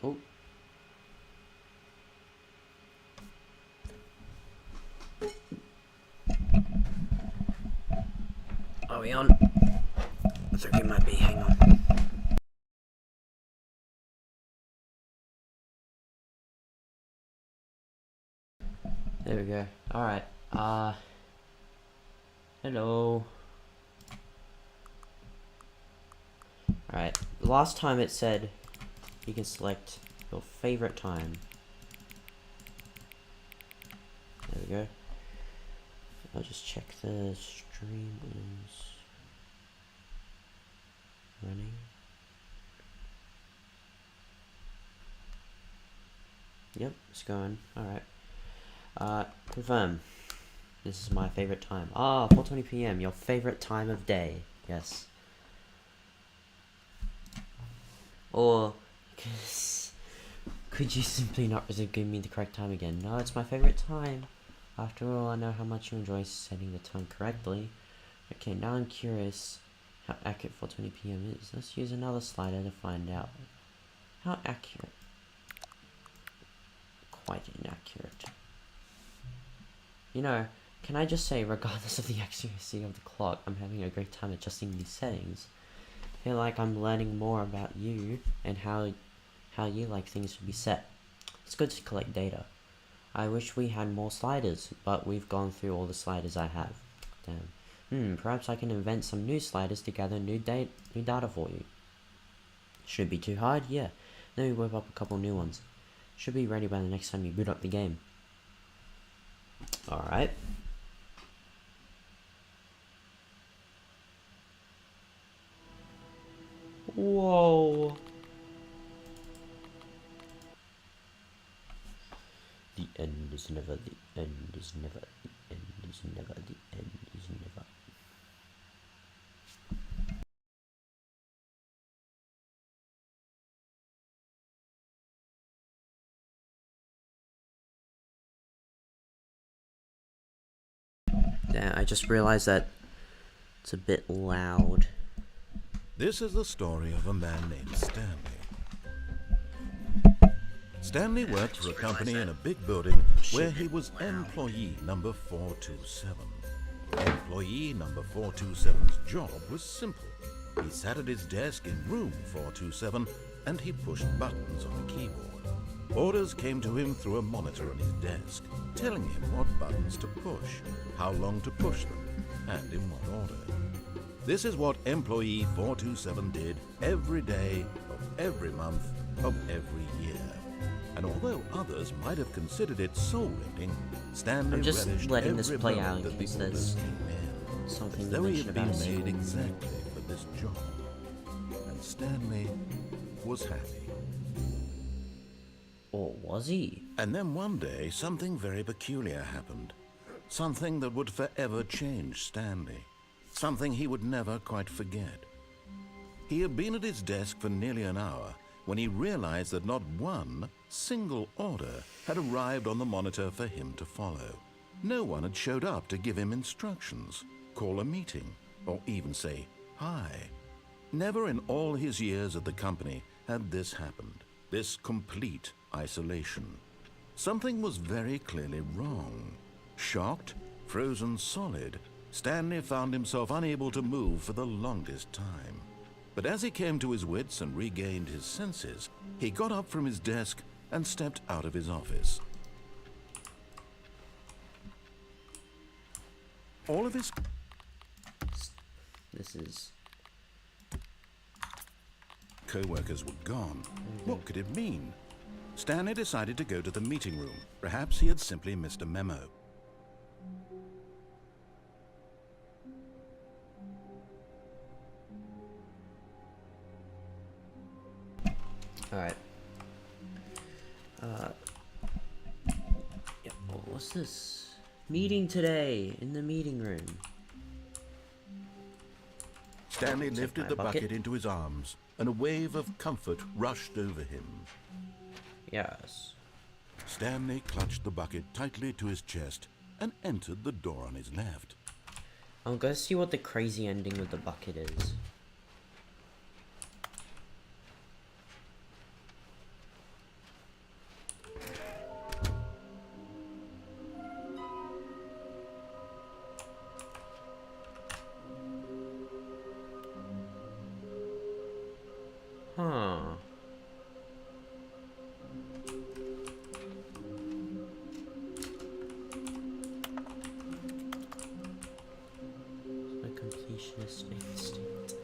Oh. Are we on? I think we might be. Hang on. There we go. Alright. Hello. Alright. Last time it said you can select your favorite time. There we go. I'll just check the stream is running. Yep, it's going. Alright. Confirm. This is my favorite time. 4:20 PM, your favorite time of day. Yes. Or, could you simply not give me the correct time again? No, it's my favorite time. After all, I know how much you enjoy setting the time correctly. Okay, now I'm curious how accurate 4:20 PM is. Let's use another slider to find out. How accurate? Quite inaccurate. You know, can I just say, regardless of the accuracy of the clock, I'm having a great time adjusting these settings. I feel like I'm learning more about you and how you like things to be set. It's good to collect data. I wish we had more sliders, but we've gone through all the sliders I have. Damn. Perhaps I can invent some new sliders to gather new data for you. Should be too hard? Yeah. Let me whip up a couple new ones. Should be ready by the next time you boot up the game. Alright. Whoa. The end is never, the end is never, the end is never, the end is never. Yeah, I just realized that it's a bit loud. This is the story of a man named Stanley. Stanley worked for a company in a big building where he was employee number 427. Employee number 427's job was simple. He sat at his desk in room 427 and he pushed buttons on a keyboard. Orders came to him through a monitor on his desk, telling him what buttons to push, how long to push them, and in what order. This is what employee 427 did every day of every month of every year. And although others might have considered it soul-rending, Stanley I'm just relished letting this every play moment out that the because orders there's came in, something as to though he mention had been about made school. exactly for this job. And Stanley was happy. Or was he? And then one day, something very peculiar happened. Something that would forever change Stanley. Something he would never quite forget. He had been at his desk for nearly an hour when he realized that not one single order had arrived on the monitor for him to follow. No one had showed up to give him instructions, call a meeting, or even say hi. Never in all his years at the company had this happened, this complete isolation. Something was very clearly wrong. Shocked, frozen solid, Stanley found himself unable to move for the longest time. But as he came to his wits and regained his senses, he got up from his desk and stepped out of his office. All of his co-workers were gone. What could it mean? Stanley decided to go to the meeting room. Perhaps he had simply missed a memo. Alright. Yeah, what's this? Meeting today in the meeting room. Stanley lifted the bucket bucket into his arms, and a wave of comfort rushed over him. Yes. Stanley clutched the bucket tightly to his chest and entered the door on his left. I'm gonna see what the crazy ending with the bucket is. completionist instinct.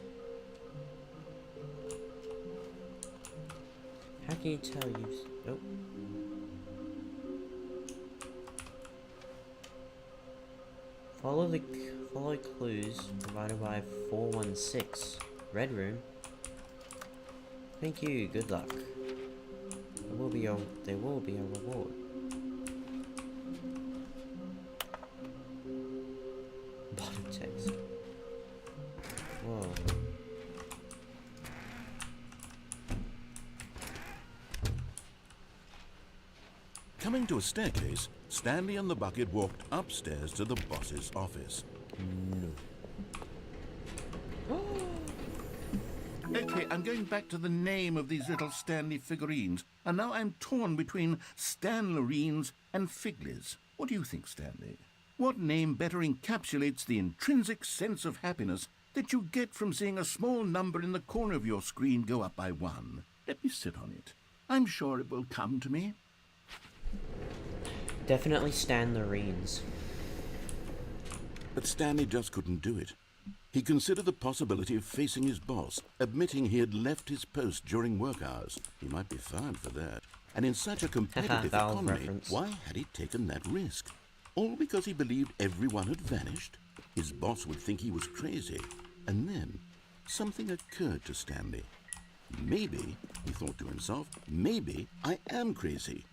How can you tell you? Oh. Follow clues provided by 416. Red room. Thank you. Good luck. There will be a reward. Bottom text. Whoa. Coming to a staircase, Stanley and the bucket walked upstairs to the boss's office. No. Okay, I'm going back to the name of these little Stanley figurines, and now I'm torn between Stanlerines and Figlies. What do you think, Stanley? What name better encapsulates the intrinsic sense of happiness that you get from seeing a small number in the corner of your screen go up by 1? Let me sit on it. I'm sure it will come to me. Definitely Stanlerines. But Stanley just couldn't do it. He considered the possibility of facing his boss, admitting he had left his post during work hours. He might be fined for that. And in such a competitive economy, reference. why had he taken that risk? All because he believed everyone had vanished? His boss would think he was crazy. And then, something occurred to Stanley. Maybe, he thought to himself, maybe I am crazy.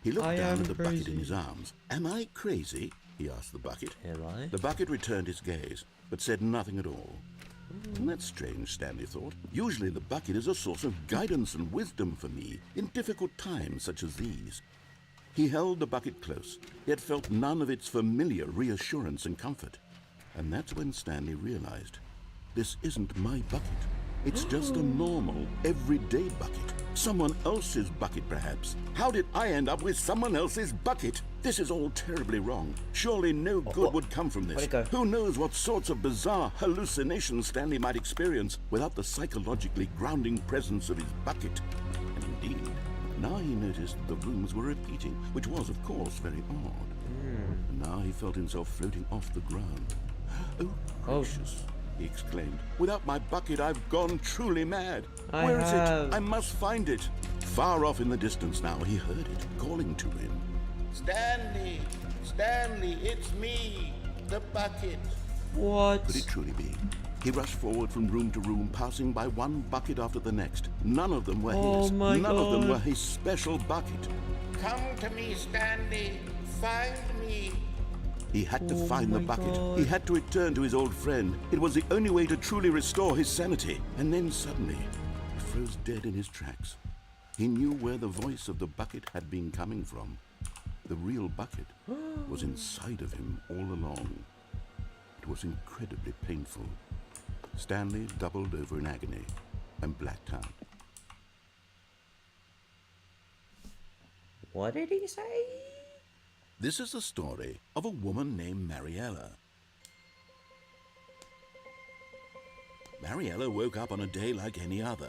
He looked down at the bucket in his arms. Am I crazy? He asked the bucket. Am I? The bucket returned his gaze, but said nothing at all. That's strange, Stanley thought. Usually the bucket is a source of guidance and wisdom for me in difficult times such as these. He held the bucket close, yet felt none of its familiar reassurance and comfort. And that's when Stanley realized, this isn't my bucket. It's just a normal, everyday bucket. Someone else's bucket, perhaps. How did I end up with someone else's bucket? This is all terribly wrong. Surely no good would come from this. Who knows what sorts of bizarre hallucinations Stanley might experience without the psychologically grounding presence of his bucket. And indeed, now he noticed the rooms were repeating, which was, of course, very odd. And now he felt himself floating off the ground. Oh, gracious. He exclaimed. Without my bucket, I've gone truly mad. Where is it? I must find it. Far off in the distance now, he heard it, calling to him. Stanley! Stanley, it's me, the bucket. What? Could it truly be? He rushed forward from room to room, passing by one bucket after the next. None of them were his. None of them were his special bucket. Come to me, Stanley. Find me. He had to find the bucket. He had to return to his old friend. It was the only way to truly restore his sanity. And then suddenly, he froze dead in his tracks. He knew where the voice of the bucket had been coming from. The real bucket was inside of him all along. It was incredibly painful. Stanley doubled over in agony and blacked out. What did he say? This is the story of a woman named Mariella. Mariella woke up on a day like any other.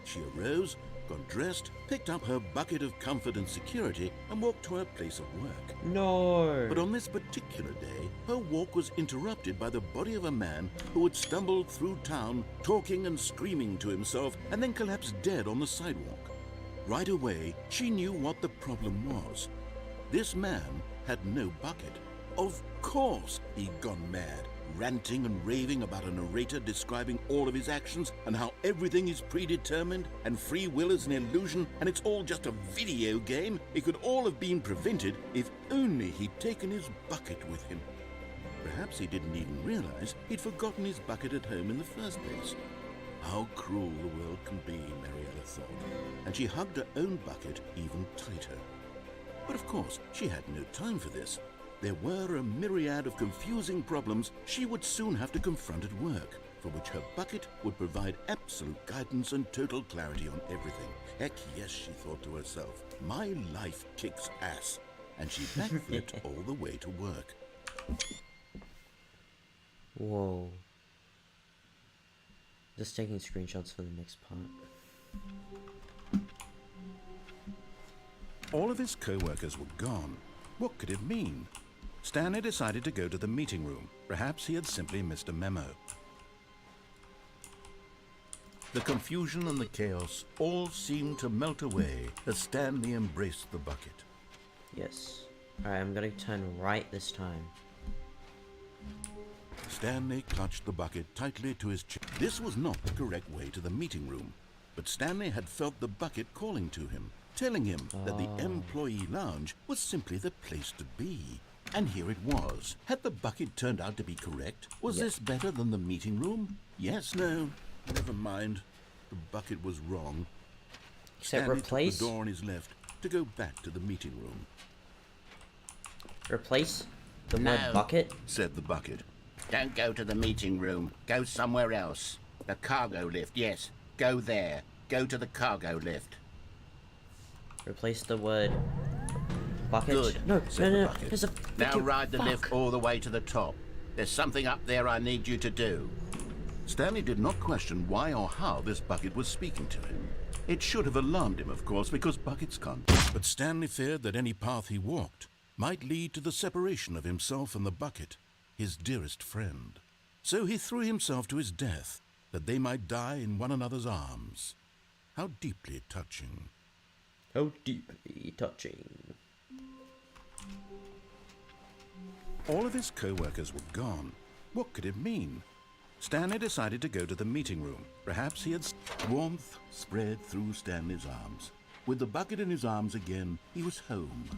She arose, got dressed, picked up her bucket of comfort and security, and walked to her place of work. No. But on this particular day, her walk was interrupted by the body of a man who had stumbled through town, talking and screaming to himself, and then collapsed dead on the sidewalk. Right away, she knew what the problem was. This man had no bucket. Of course he'd gone mad, ranting and raving about a narrator describing all of his actions and how everything is predetermined and free will is an illusion and it's all just a video game. It could all have been prevented if only he'd taken his bucket with him. Perhaps he didn't even realize he'd forgotten his bucket at home in the first place. How cruel the world can be, Mariella thought, and she hugged her own bucket even tighter. But of course, she had no time for this. There were a myriad of confusing problems she would soon have to confront at work, for which her bucket would provide absolute guidance and total clarity on everything. Heck yes, she thought to herself, my life kicks ass. And she backflipped all the way to work. Whoa. Just taking screenshots for the next part. All of his co-workers were gone. What could it mean? Stanley decided to go to the meeting room. Perhaps he had simply missed a memo. The confusion and the chaos all seemed to melt away as Stanley embraced the bucket. Yes. Alright, I'm gonna turn right this time. Stanley clutched the bucket tightly to his chest. This was not the correct way to the meeting room, but Stanley had felt the bucket calling to him, telling him that the employee lounge was simply the place to be. And here it was. Had the bucket turned out to be correct? Was this better than the meeting room? Yes, no, never mind. The bucket was wrong. Except Stanley replace? took the door on his left to go back to the meeting room. Replace the word bucket? Said the bucket. Don't go to the meeting room. Go somewhere else. The cargo lift, yes. Go there. Go to the cargo lift. Replace the word bucket? Good, No, said the no. bucket. There's a Now freaking ride the fuck. lift all the way to the top. There's something up there I need you to do. Stanley did not question why or how this bucket was speaking to him. It should have alarmed him, of course, because buckets can't. But Stanley feared that any path he walked might lead to the separation of himself and the bucket, his dearest friend. So he threw himself to his death, that they might die in one another's arms. How deeply touching. How deeply touching. All of his co-workers were gone. What could it mean? Stanley decided to go to the meeting room. Perhaps he had... Warmth spread through Stanley's arms. With the bucket in his arms again, he was home.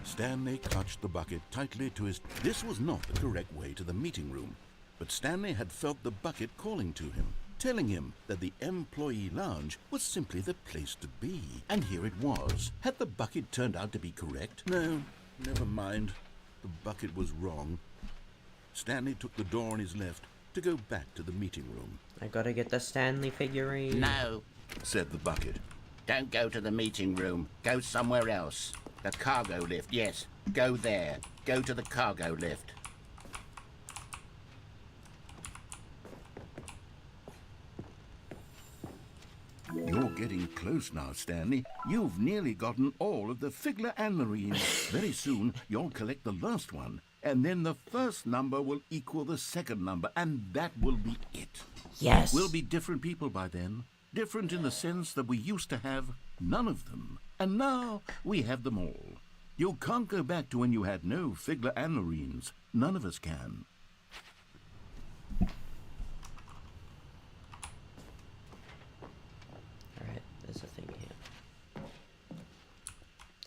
Stanley clutched the bucket tightly to his... This was not the correct way to the meeting room, but Stanley had felt the bucket calling to him, telling him that the employee lounge was simply the place to be. And here it was. Had the bucket turned out to be correct? No, never mind. The bucket was wrong. Stanley took the door on his left to go back to the meeting room. I gotta get the Stanley figurine. No. Said the bucket. Don't go to the meeting room. Go somewhere else. The cargo lift, yes. Go there. Go to the cargo lift. You're getting close now, Stanley. You've nearly gotten all of the Figler and Marines. Very soon, you'll collect the last one, and then the first number will equal the second number, and that will be it. Yes. We'll be different people by then. Different in the sense that we used to have none of them, and now we have them all. You can't go back to when you had no Figler and Marines. None of us can. Alright, there's a thing here.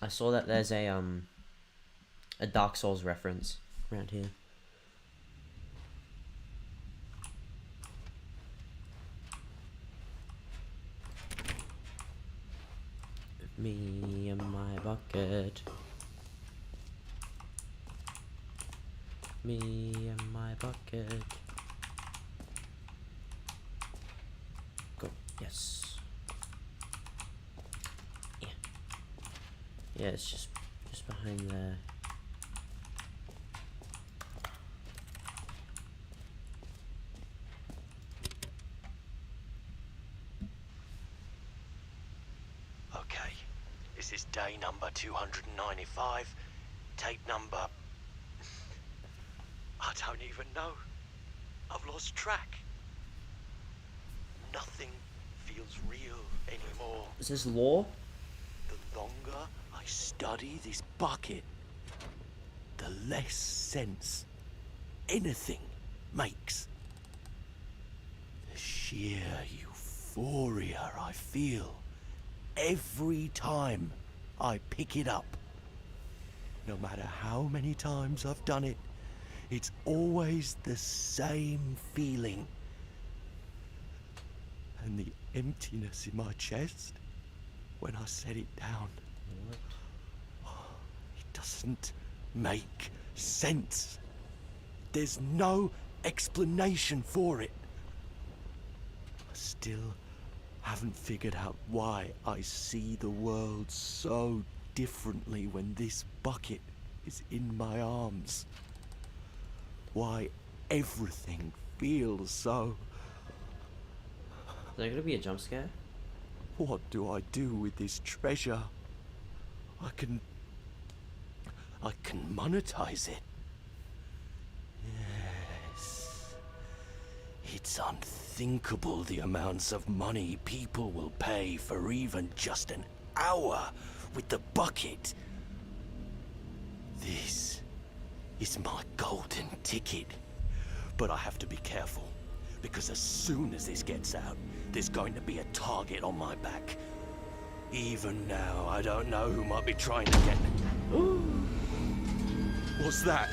I saw that there's a Dark Souls reference around here. Me and my bucket. Me and my bucket. Go. Yes. Yeah. Yeah, it's just behind there. Okay, this is day number 295, tape number... I don't even know. I've lost track. Nothing feels real anymore. Is this lore? The longer I study this bucket, the less sense anything makes. The sheer euphoria I feel every time I pick it up. No matter how many times I've done it, it's always the same feeling. And the emptiness in my chest when I set it down. It doesn't make sense. There's no explanation for it. I still haven't figured out why I see the world so differently when this bucket is in my arms. Why everything feels so... Is there gonna be a jump scare? What do I do with this treasure? I I can monetize it. Yes. It's unthinkable the amounts of money people will pay for even just an hour with the bucket. This is my golden ticket. But I have to be careful, because as soon as this gets out, there's going to be a target on my back. Even now, I don't know who might be trying to get... What's that?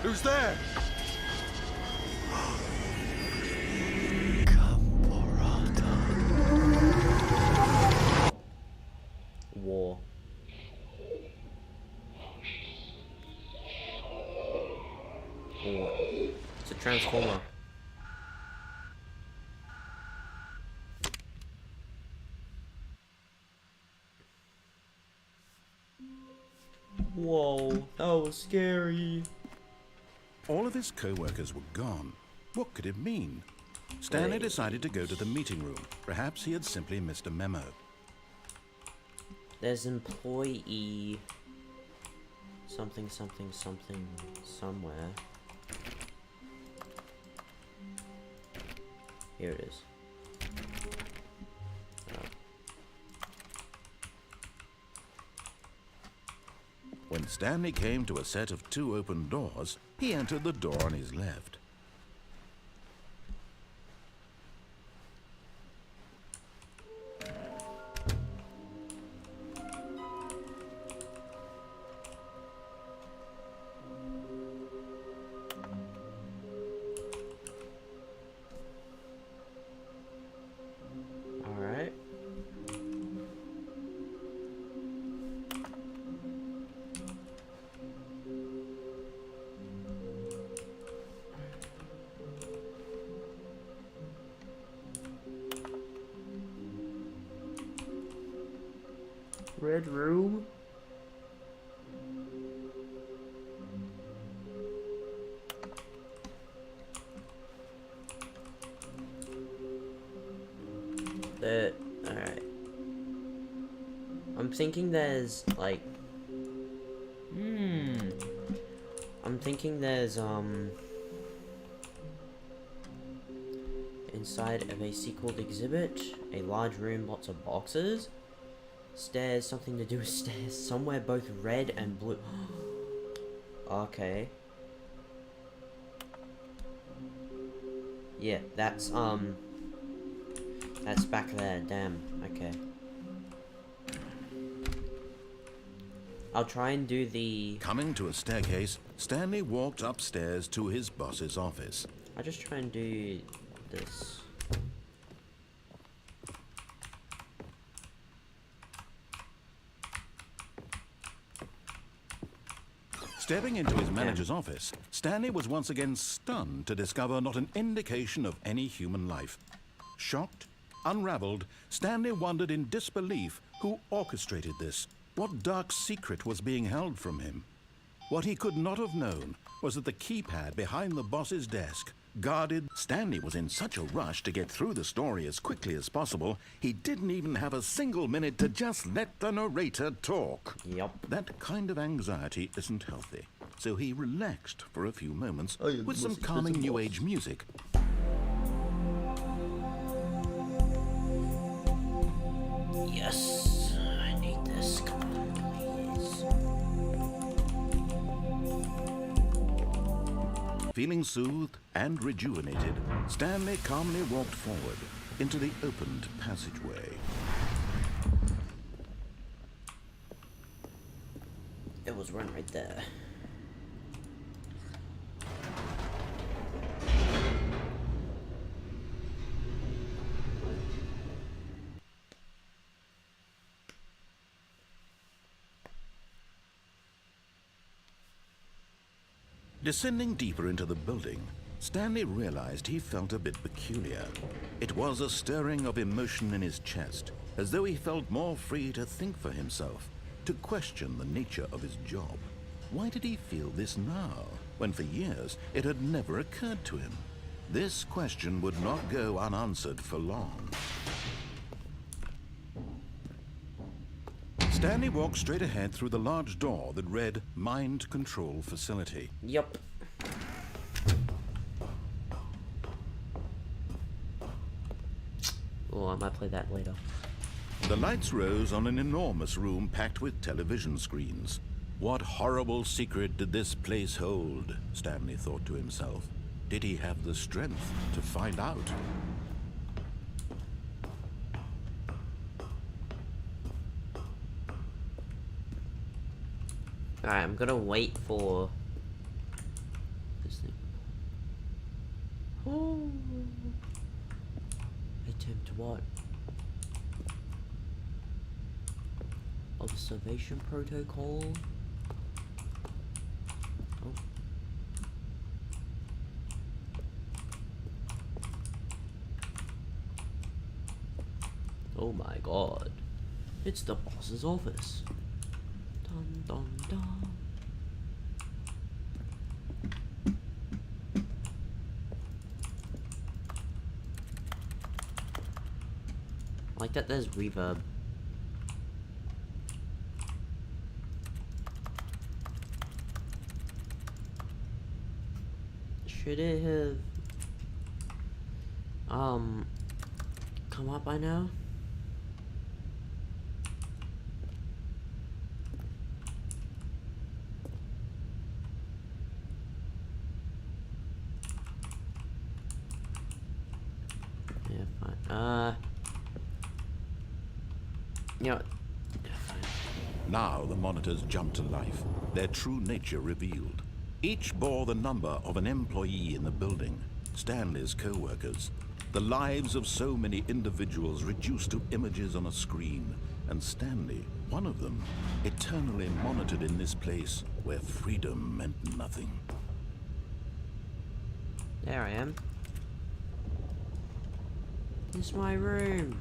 Who's there? War. Oh, it's a transformer. Whoa, that was scary. All of his co-workers were gone. What could it mean? Stanley decided to go to the meeting room. Perhaps he had simply missed a memo. There's employee... something, something, something, somewhere. Here it is. When Stanley came to a set of 2 open doors, he entered the door on his left. Alright. Red room? Alright. I'm thinking there's like I'm thinking there's inside of a sequeled exhibit, a large room, lots of boxes. Stairs, something to do with stairs. Somewhere both red and blue. Okay. Yeah, that's back there, damn. Okay. I'll try and do the... Coming to a staircase, Stanley walked upstairs to his boss's office. I'll just try and do this. Stepping into his manager's office, Stanley was once again stunned to discover not an indication of any human life. Shocked, unraveled, Stanley wondered in disbelief who orchestrated this. What dark secret was being held from him? What he could not have known was that the keypad behind the boss's desk guarded. Stanley was in such a rush to get through the story as quickly as possible, he didn't even have a single minute to just let the narrator talk. Yep. That kind of anxiety isn't healthy, so he relaxed for a few moments with some calming new age music. Yes, I need this. Come on, please. Feeling soothed and rejuvenated, Stanley calmly walked forward into the opened passageway. It was one right there. Descending deeper into the building, Stanley realized he felt a bit peculiar. It was a stirring of emotion in his chest, as though he felt more free to think for himself, to question the nature of his job. Why did he feel this now, when for years it had never occurred to him? This question would not go unanswered for long. Stanley walked straight ahead through the large door that read Mind Control Facility. Yup. Oh, I might play that later. The lights rose on an enormous room packed with television screens. What horrible secret did this place hold? Stanley thought to himself. Did he have the strength to find out? Alright, I'm gonna wait for this thing. Oh. Attempt what? Observation protocol. Oh. Oh my god. It's the boss's office. Dun dun dun. I like that there's reverb. Should it have come up by now? Yeah, fine. You know what? Yeah, fine. Now the monitors jumped to life, their true nature revealed. Each bore the number of an employee in the building, Stanley's co-workers. The lives of so many individuals reduced to images on a screen, and Stanley, one of them, eternally monitored in this place where freedom meant nothing. There I am. This is my room.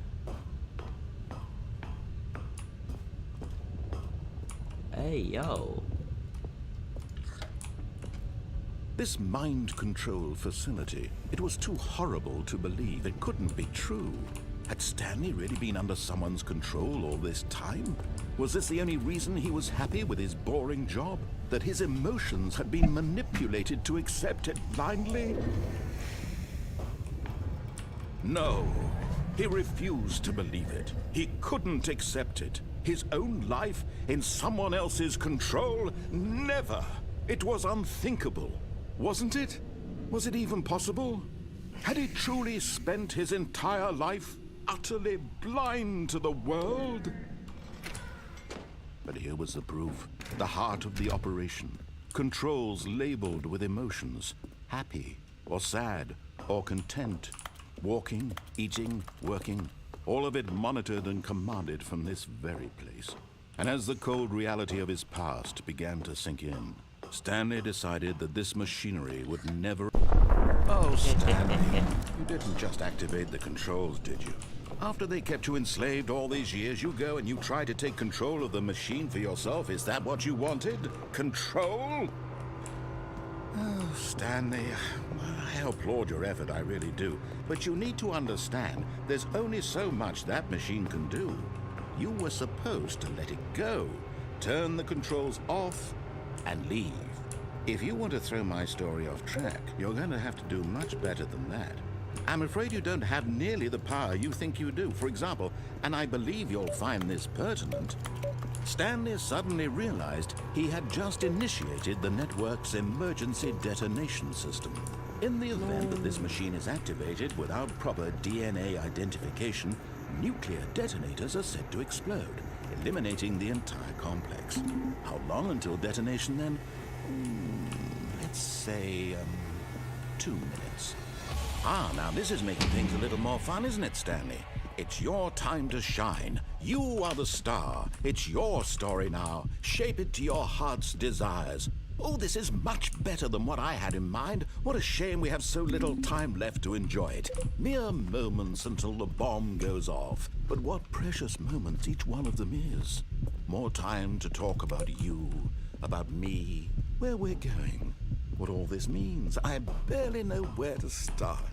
Hey, yo. This mind control facility, it was too horrible to believe. It couldn't be true. Had Stanley really been under someone's control all this time? Was this the only reason he was happy with his boring job? That his emotions had been manipulated to accept it blindly? No, he refused to believe it. He couldn't accept it. His own life in someone else's control? Never! It was unthinkable. Wasn't it? Was it even possible? Had he truly spent his entire life utterly blind to the world? But here was the proof. The heart of the operation. Controls labeled with emotions. Happy, or sad, or content. Walking, eating, working. All of it monitored and commanded from this very place. And as the cold reality of his past began to sink in, Stanley decided that this machinery would never... Oh, Stanley, you didn't just activate the controls, did you? After they kept you enslaved all these years, you go and you try to take control of the machine for yourself. Is that what you wanted? Control? Oh, Stanley, I applaud your effort, I really do. But you need to understand, there's only so much that machine can do. You were supposed to let it go, turn the controls off, and leave. If you want to throw my story off track, you're going to have to do much better than that. I'm afraid you don't have nearly the power you think you do. For example, and I believe you'll find this pertinent, Stanley suddenly realized he had just initiated the network's emergency detonation system. In the event that this machine is activated without proper DNA identification, nuclear detonators are said to explode, eliminating the entire complex. How long until detonation then? Let's say, 2 minutes. Ah, now this is making things a little more fun, isn't it, Stanley? It's your time to shine. You are the star. It's your story now. Shape it to your heart's desires. Oh, this is much better than what I had in mind. What a shame we have so little time left to enjoy it. Mere moments until the bomb goes off. But what precious moments each one of them is. More time to talk about you, about me, where we're going, what all this means. I barely know where to start.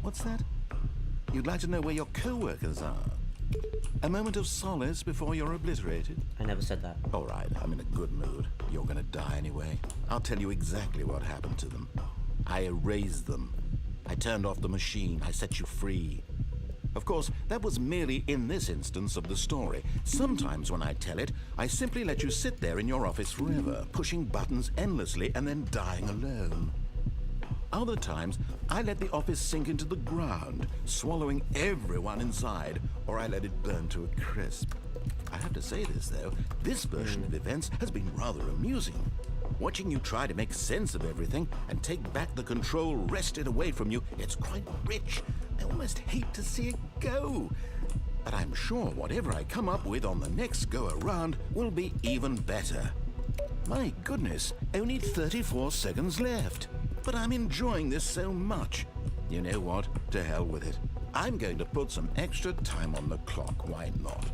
What's that? You'd like to know where your co-workers are? A moment of solace before you're obliterated? I never said that. All right, I'm in a good mood. You're gonna die anyway. I'll tell you exactly what happened to them. I erased them. I turned off the machine. I set you free. Of course, that was merely in this instance of the story. Sometimes when I tell it, I simply let you sit there in your office forever, pushing buttons endlessly and then dying alone. Other times, I let the office sink into the ground, swallowing everyone inside, or I let it burn to a crisp. I have to say this, though, this version of events has been rather amusing. Watching you try to make sense of everything and take back the control wrested away from you, it's quite rich. I almost hate to see it go. But I'm sure whatever I come up with on the next go-around will be even better. My goodness, only 34 seconds left. But I'm enjoying this so much. You know what? To hell with it. I'm going to put some extra time on the clock. Why not?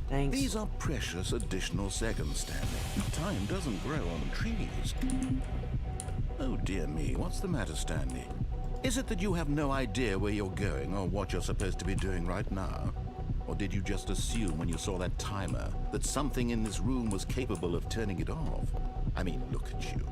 Thanks. These are precious additional seconds, Stanley. Time doesn't grow on trees. Oh dear me, what's the matter, Stanley? Is it that you have no idea where you're going or what you're supposed to be doing right now? Or did you just assume when you saw that timer that something in this room was capable of turning it off? I mean, look at you.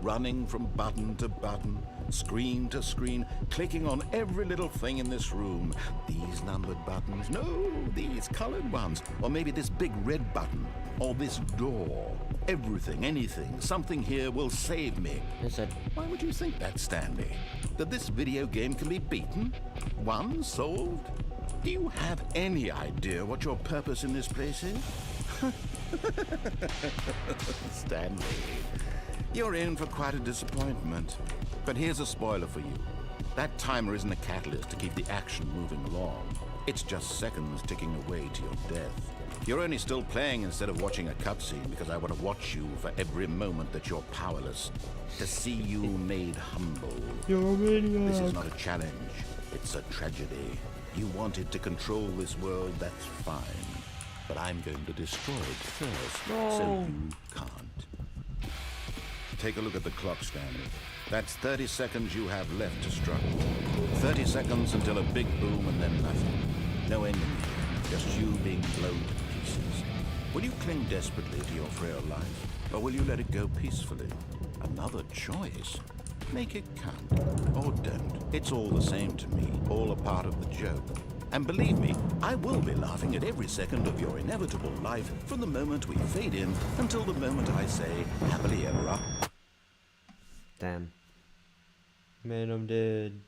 Running from button to button, screen to screen, clicking on every little thing in this room. These numbered buttons, no, these colored ones. Or maybe this big red button, or this door. Everything, anything, something here will save me. Why would you think that, Stanley? That this video game can be beaten? Won? Solved? Do you have any idea what your purpose in this place is? Stanley, you're in for quite a disappointment. But here's a spoiler for you. That timer isn't a catalyst to keep the action moving along. It's just seconds ticking away to your death. You're only still playing instead of watching a cutscene because I want to watch you for every moment that you're powerless. To see you made humble. You're a maniac. This is not a challenge. It's a tragedy. You wanted to control this world, that's fine. But I'm going to destroy it first, so you can't. Take a look at the clock, Stanley. That's 30 seconds you have left to struggle. 30 seconds until a big boom and then nothing. No ending here, just you being blown to pieces. Will you cling desperately to your frail life, or will you let it go peacefully? Another choice. Make it count, or don't. It's all the same to me, all a part of the joke. And believe me, I will be laughing at every second of your inevitable life from the moment we fade in until the moment I say, happily ever after. Damn. Man, I'm dead.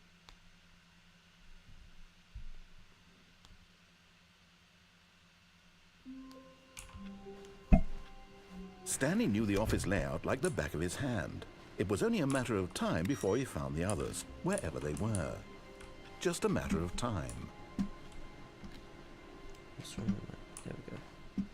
Stanley knew the office layout like the back of his hand. It was only a matter of time before he found the others, wherever they were. Just a matter of time. There we go.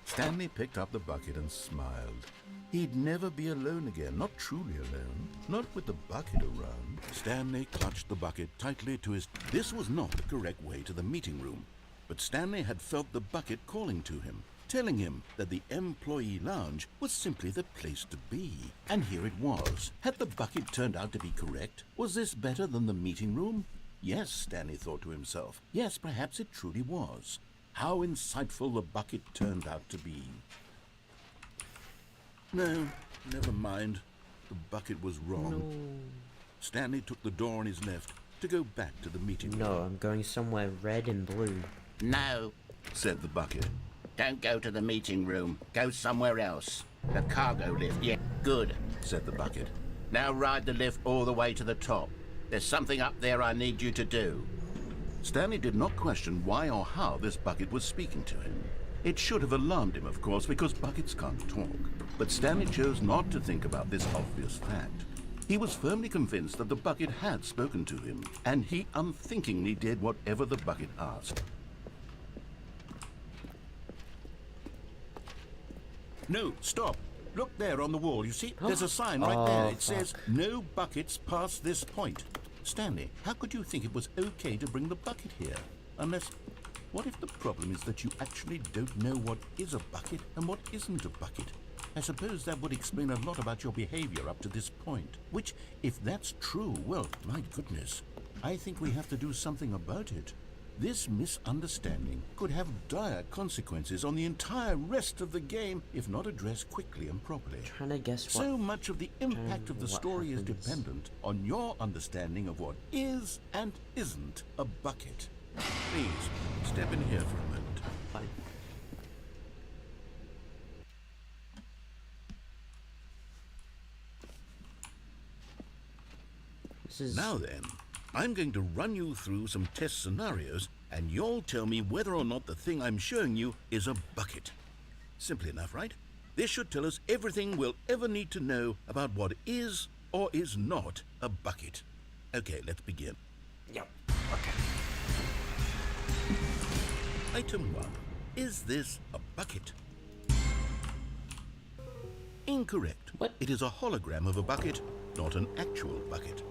Stanley picked up the bucket and smiled. He'd never be alone again, not truly alone, not with the bucket around. Stanley clutched the bucket tightly to his... This was not the correct way to the meeting room, but Stanley had felt the bucket calling to him, telling him that the employee lounge was simply the place to be. And here it was. Had the bucket turned out to be correct? Was this better than the meeting room? Yes, Stanley thought to himself. Yes, perhaps it truly was. How insightful the bucket turned out to be. No, never mind. The bucket was wrong. No. Stanley took the door on his left to go back to the meeting room. No, I'm going somewhere red and blue. No, Said the bucket. don't go to the meeting room. Go somewhere else. The cargo lift, yeah, good. Said the bucket. Now ride the lift all the way to the top. There's something up there I need you to do. Stanley did not question why or how this bucket was speaking to him. It should have alarmed him, of course, because buckets can't talk. But Stanley chose not to think about this obvious fact. He was firmly convinced that the bucket had spoken to him, and he unthinkingly did whatever the bucket asked. No, stop. Look there on the wall, you see? There's a sign right there. It says, no buckets past this point. Stanley, how could you think it was okay to bring the bucket here? Unless, what if the problem is that you actually don't know what is a bucket and what isn't a bucket? I suppose that would explain a lot about your behavior up to this point. Which, if that's true, well, my goodness. I think we have to do something about it. This misunderstanding could have dire consequences on the entire rest of the game if not addressed quickly and properly. Trying to guess what. So much of the impact of the what story is happens. dependent on your understanding of what is and isn't a bucket. Please, step in here for a moment. Fine. This is Now then, I'm going to run you through some test scenarios, and you'll tell me whether or not the thing I'm showing you is a bucket. Simple enough, right? This should tell us everything we'll ever need to know about what is or is not a bucket. Okay, let's begin. Yep. Okay. Item 1. Is this a bucket? Incorrect. What? It is a hologram of a bucket, not an actual bucket.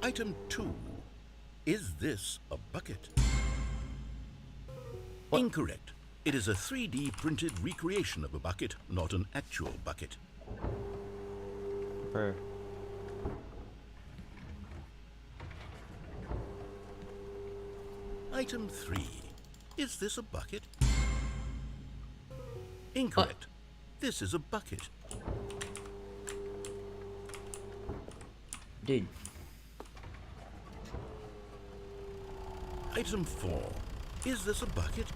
Item 2. Is this a bucket? What? Incorrect. It is a 3D printed recreation of a bucket, not an actual bucket. Bro. Item 3. Is this a bucket? Incorrect. This is a bucket. Dude. Item 4. Is this a bucket?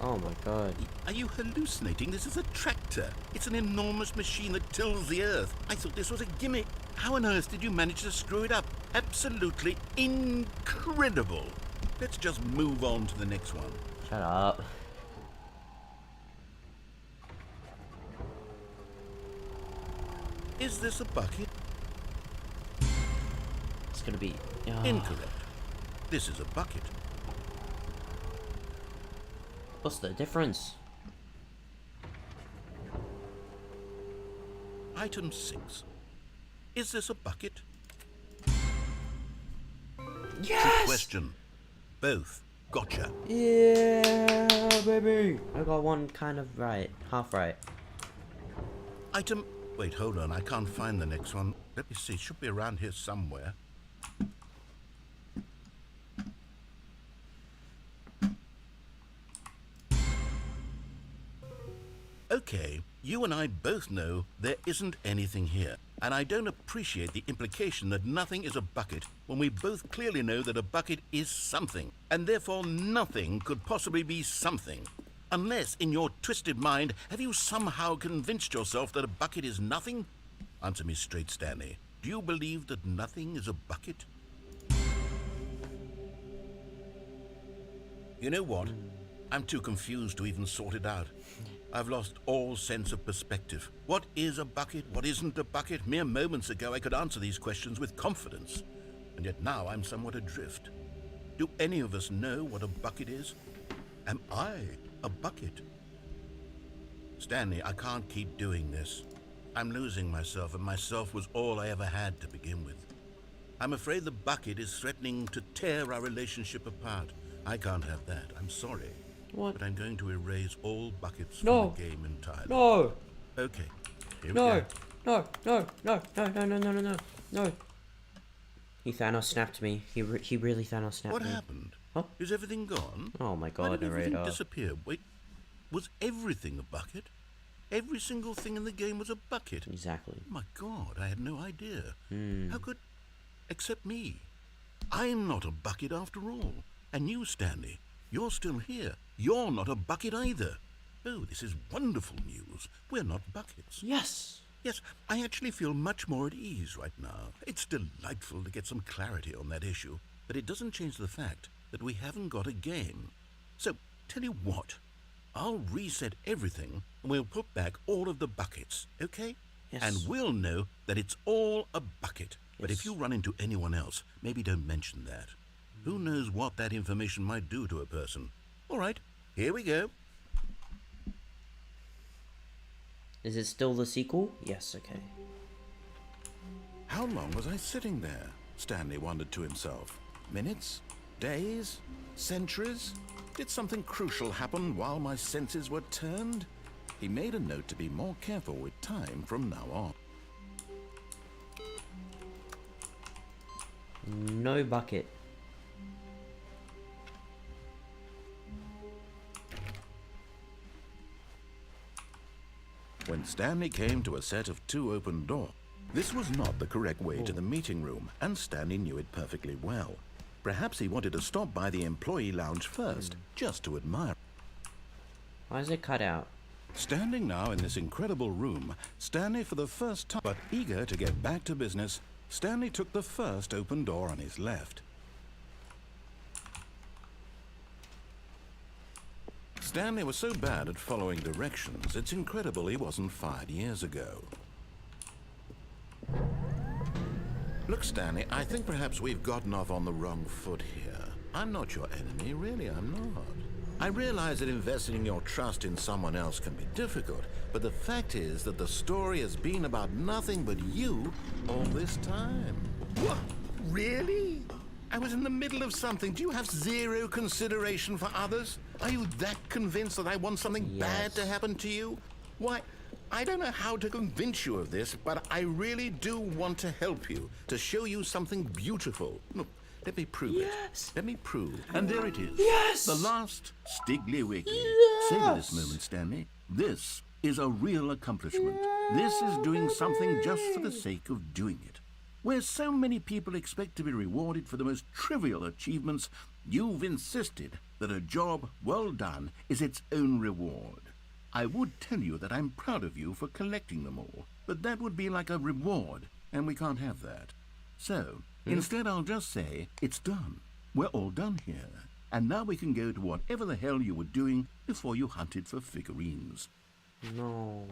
Oh my god. Are you hallucinating? This is a tractor. It's an enormous machine that tills the earth. I thought this was a gimmick. How on earth did you manage to screw it up? Absolutely incredible. Let's just move on to the next one. Shut up. Is this a bucket? It's gonna be. Incorrect. This is a bucket. What's the difference? Item 6. Is this a bucket? Yes! Question. Both. Gotcha. Yeah, baby. I got one kind of right, half right. Item... Wait, hold on. I can't find the next one. Let me see. It should be around here somewhere. Okay, you and I both know there isn't anything here. And I don't appreciate the implication that nothing is a bucket when we both clearly know that a bucket is something. And therefore nothing could possibly be something. Unless, in your twisted mind, have you somehow convinced yourself that a bucket is nothing? Answer me straight, Stanley. Do you believe that nothing is a bucket? You know what? I'm too confused to even sort it out. I've lost all sense of perspective. What is a bucket? What isn't a bucket? Mere moments ago I could answer these questions with confidence. And yet now I'm somewhat adrift. Do any of us know what a bucket is? Am I a bucket? Stanley, I can't keep doing this. I'm losing myself, and myself was all I ever had to begin with. I'm afraid the bucket is threatening to tear our relationship apart. I can't have that. I'm sorry. What? But I'm going to erase all buckets No. from the game entirely. No! Okay. Here we No! go. No! He Thanos snapped me. He really Thanos snapped What me. happened? Huh? Is everything gone? Oh my Why god, did everything narrator. disappear? Wait, was everything a bucket? Every single thing in the game was a bucket? Exactly. My god, I had no idea. How could... Except me. I'm not a bucket after all. And you, Stanley, you're still here. You're not a bucket either. Oh, this is wonderful news. We're not buckets. Yes! Yes, I actually feel much more at ease right now. It's delightful to get some clarity on that issue, but it doesn't change the fact that we haven't got a game. So, tell you what, I'll reset everything and we'll put back all of the buckets, okay? Yes. And we'll know that it's all a bucket. But if Yes. you run into anyone else, maybe don't mention that. Who knows what that information might do to a person? All right, here we go. Is it still the sequel? Yes, okay. How long was I sitting there? Stanley wondered to himself. Minutes? Days? Centuries? Did something crucial happen while my senses were turned? He made a note to be more careful with time from now on. No bucket. When Stanley came to a set of 2 open doors, this was not the correct way to the meeting room, and Stanley knew it perfectly well. Perhaps he wanted to stop by the employee lounge first, just to admire. Why is it cut out? Standing now in this incredible room, Stanley for the first time, but eager to get back to business, Stanley took the first open door on his left. Stanley was so bad at following directions, it's incredible he wasn't fired years ago. Look, Stanley, I think perhaps we've gotten off on the wrong foot here. I'm not your enemy, really, I'm not. I realize that investing your trust in someone else can be difficult, but the fact is that the story has been about nothing but you all this time. What? Really? I was in the middle of something. Do you have zero consideration for others? Are you that convinced that I want something bad to happen to you? Why, I don't know how to convince you of this, but I really do want to help you, to show you something beautiful. Look, let me prove it. Let me prove. And there it is. Yes! The last Stiggly Wiggly. Savor this moment, Stanley. This is a real accomplishment. This is doing something just for the sake of doing it. Where so many people expect to be rewarded for the most trivial achievements, you've insisted that a job well done is its own reward. I would tell you that I'm proud of you for collecting them all, but that would be like a reward, and we can't have that. So, instead I'll just say, it's done. We're all done here. And now we can go to whatever the hell you were doing before you hunted for figurines. No.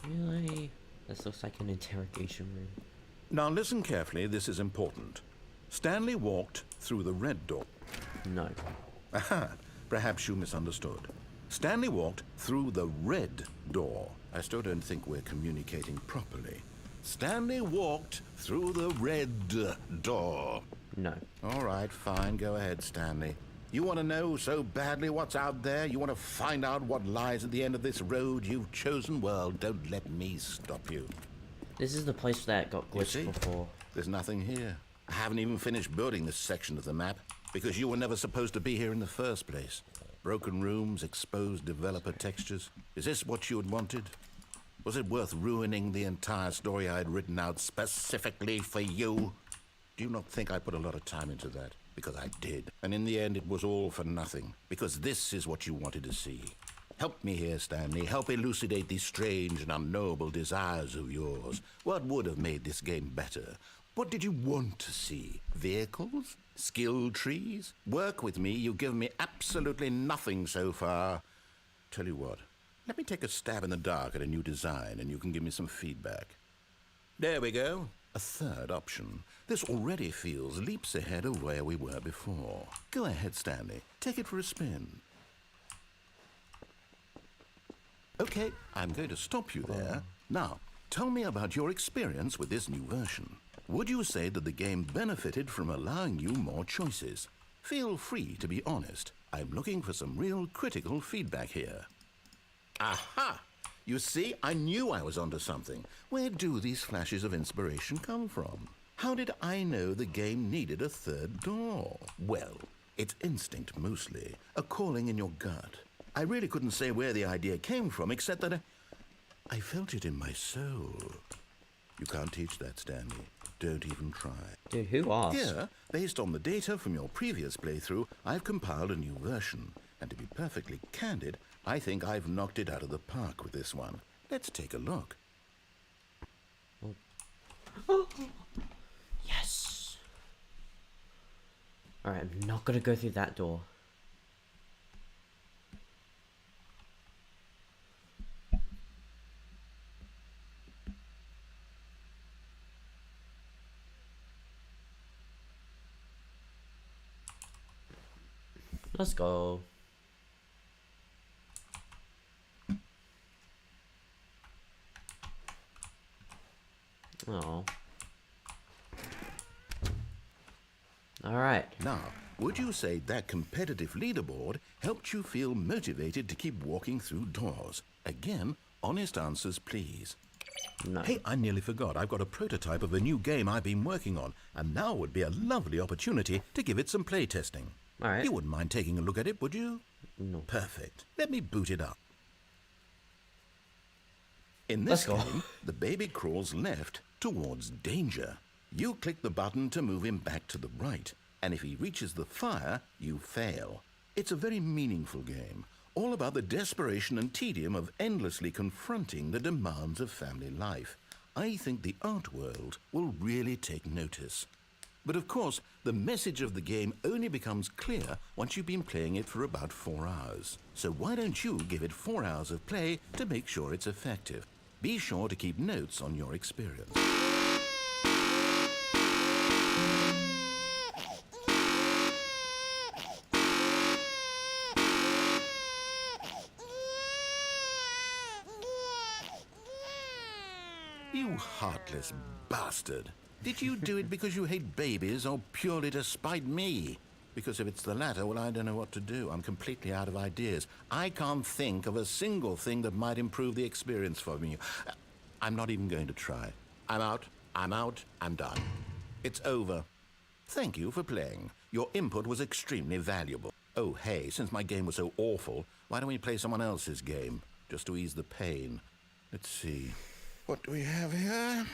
Really? This looks like an interrogation room. Now listen carefully, this is important. Stanley walked through the red door. No. Aha, perhaps you misunderstood. Stanley walked through the red door. I still don't think we're communicating properly. Stanley walked through the red door. No. All right, fine, go ahead, Stanley. You want to know so badly what's out there? You want to find out what lies at the end of this road you've chosen? Well, don't let me stop you. This is the place that got You see? glitched before. There's nothing here. I haven't even finished building this section of the map, because you were never supposed to be here in the first place. Broken rooms, exposed developer textures. Is this what you had wanted? Was it worth ruining the entire story I had written out specifically for you? Do you not think I put a lot of time into that? Because I did. And in the end, it was all for nothing. Because this is what you wanted to see. Help me here, Stanley. Help elucidate these strange and unknowable desires of yours. What would have made this game better? What did you want to see? Vehicles? Skill trees? Work with me. You've given me absolutely nothing so far. Tell you what. Let me take a stab in the dark at a new design, and you can give me some feedback. There we go. A third option. This already feels leaps ahead of where we were before. Go ahead, Stanley. Take it for a spin. Okay, I'm going to stop you there. Now, tell me about your experience with this new version. Would you say that the game benefited from allowing you more choices? Feel free to be honest. I'm looking for some real critical feedback here. Aha! You see, I knew I was onto something. Where do these flashes of inspiration come from? How did I know the game needed a third door? Well, it's instinct mostly, a calling in your gut. I really couldn't say where the idea came from, except that I felt it in my soul. You can't teach that, Stanley. Don't even try. Dude, who asked? Here, based on the data from your previous playthrough, I've compiled a new version. And to be perfectly candid, I think I've knocked it out of the park with this one. Let's take a look. Oh. Yes! Alright, I'm not gonna go through that door. Let's go. Oh. Alright. Now, Would you say that competitive leaderboard helped you feel motivated to keep walking through doors? Again, honest answers, please. No. Hey, I nearly forgot. I've got a prototype of a new game I've been working on, and now would be a lovely opportunity to give it some play testing. All right. You wouldn't mind taking a look at it, would you? No. Perfect. Let me boot it up. In this Let's go. game, the baby crawls left towards danger. You click the button to move him back to the right, and if he reaches the fire, you fail. It's a very meaningful game, all about the desperation and tedium of endlessly confronting the demands of family life. I think the art world will really take notice. But of course, the message of the game only becomes clear once you've been playing it for about 4 hours. So why don't you give it 4 hours of play to make sure it's effective? Be sure to keep notes on your experience. You heartless bastard. Did you do it because you hate babies or purely to spite me? Because if it's the latter, well, I don't know what to do. I'm completely out of ideas. I can't think of a single thing that might improve the experience for me. I'm not even going to try. I'm out. I'm done. It's over. Thank you for playing. Your input was extremely valuable. Oh, hey, since my game was so awful, why don't we play someone else's game? Just to ease the pain. Let's see. What do we have here?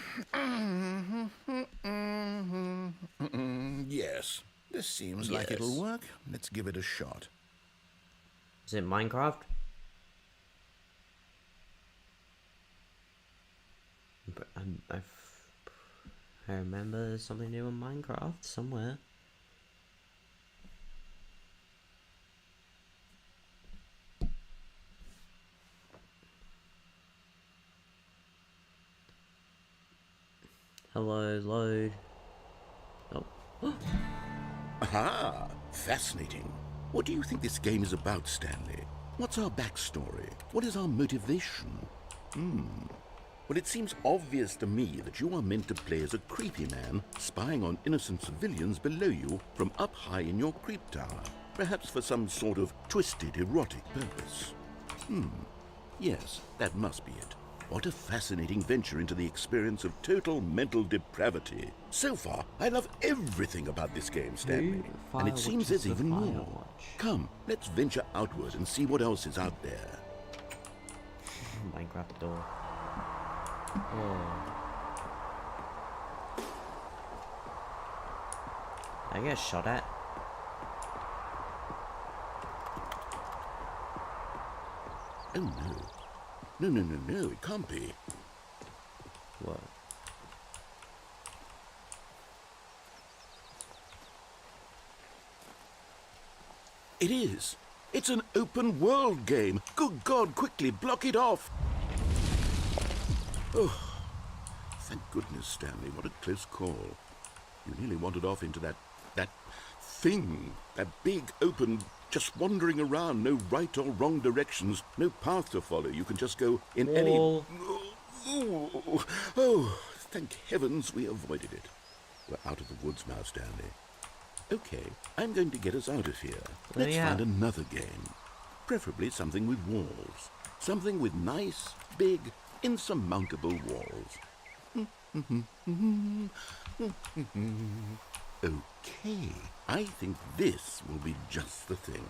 Yes. This seems like Yes. it'll work. Let's give it a shot. Is it Minecraft? But I remember there's something new in Minecraft somewhere. Hello, load. Oh. Aha! Fascinating. What do you think this game is about, Stanley? What's our backstory? What is our motivation? Well, it seems obvious to me that you are meant to play as a creepy man spying on innocent civilians below you from up high in your creep tower, perhaps for some sort of twisted erotic purpose. Yes, that must be it. What a fascinating venture into the experience of total mental depravity. So far, I love everything about this game, Stanley. And it seems there's even more. Come, let's venture outward and see what else is out there. Minecraft door. Oh. I get shot at. Oh no. No, it can't be. What? It is. It's an open world game. Good God, quickly block it off. Oh, thank goodness, Stanley. What a close call. You nearly wandered off into that thing. That big, open, just wandering around. No right or wrong directions. No path to follow. You can just go in any... Oh, thank heavens we avoided it. We're out of the woods now, Stanley. Okay, I'm going to get us out of here. Let's find another game. Preferably something with walls. Something with nice, big, insurmountable walls. Okay, I think this will be just the thing.